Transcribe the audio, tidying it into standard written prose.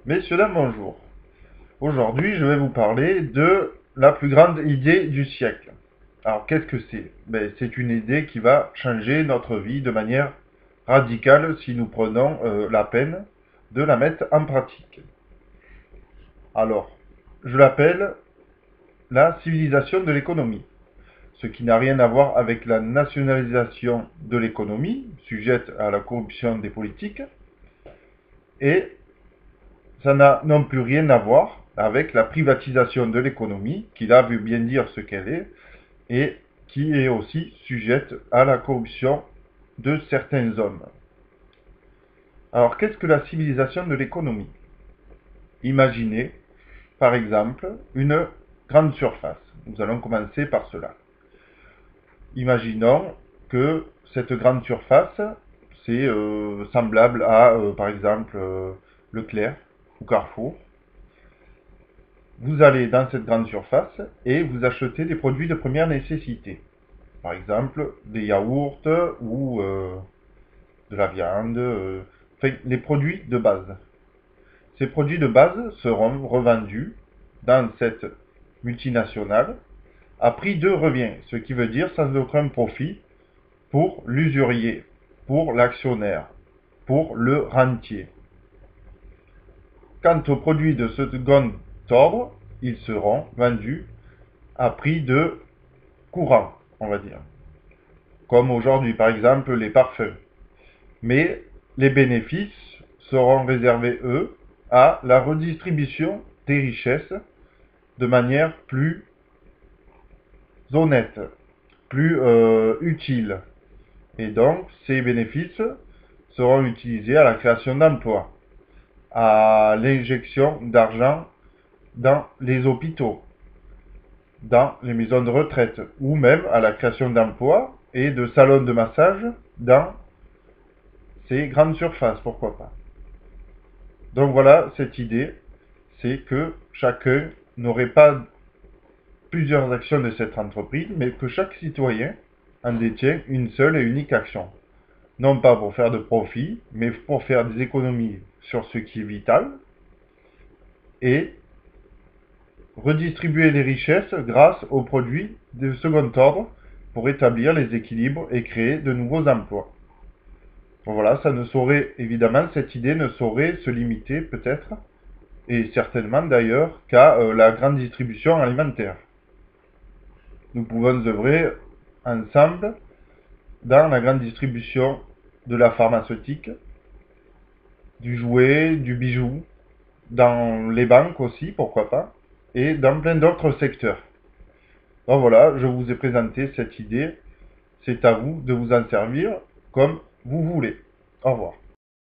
Messieurs, dames, bonjour. Aujourd'hui, je vais vous parler de la plus grande idée du siècle. Alors, qu'est-ce que c'est? C'est une idée qui va changer notre vie de manière radicale si nous prenons la peine de la mettre en pratique. Alors, je l'appelle la civilisation de l'économie. Ce qui n'a rien à voir avec la nationalisation de l'économie, sujette à la corruption des politiques, et ça n'a non plus rien à voir avec la privatisation de l'économie, qui là veut bien dire ce qu'elle est, et qui est aussi sujette à la corruption de certains hommes. Alors, qu'est-ce que la civilisation de l'économie? Imaginez, par exemple, une grande surface. Nous allons commencer par cela. Imaginons que cette grande surface, c'est semblable à, par exemple, Leclerc ou Carrefour. Vous allez dans cette grande surface et vous achetez des produits de première nécessité. Par exemple, des yaourts ou de la viande, enfin, les produits de base. Ces produits de base seront revendus dans cette multinationale à prix de revient, ce qui veut dire sans aucun profit pour l'usurier, pour l'actionnaire, pour le rentier. Quant aux produits de second ordre, ils seront vendus à prix de courant, on va dire. Comme aujourd'hui, par exemple, les parfums. Mais les bénéfices seront réservés, eux, à la redistribution des richesses de manière plus honnête, plus utile. Et donc, ces bénéfices seront utilisés à la création d'emplois, à l'injection d'argent dans les hôpitaux, dans les maisons de retraite, ou même à la création d'emplois et de salons de massage dans ces grandes surfaces, pourquoi pas. Donc voilà, cette idée, c'est que chacun n'aurait pas plusieurs actions de cette entreprise, mais que chaque citoyen en détient une seule et unique action. Non pas pour faire de profit, mais pour faire des économies sur ce qui est vital, et redistribuer les richesses grâce aux produits de second ordre pour établir les équilibres et créer de nouveaux emplois. Bon, voilà, ça ne saurait, évidemment, cette idée ne saurait se limiter peut-être, et certainement d'ailleurs, qu'à la grande distribution alimentaire. Nous pouvons œuvrer ensemble dans la grande distribution de la pharmaceutique, du jouet, du bijou, dans les banques aussi, pourquoi pas, et dans plein d'autres secteurs. Donc voilà, je vous ai présenté cette idée. C'est à vous de vous en servir comme vous voulez. Au revoir.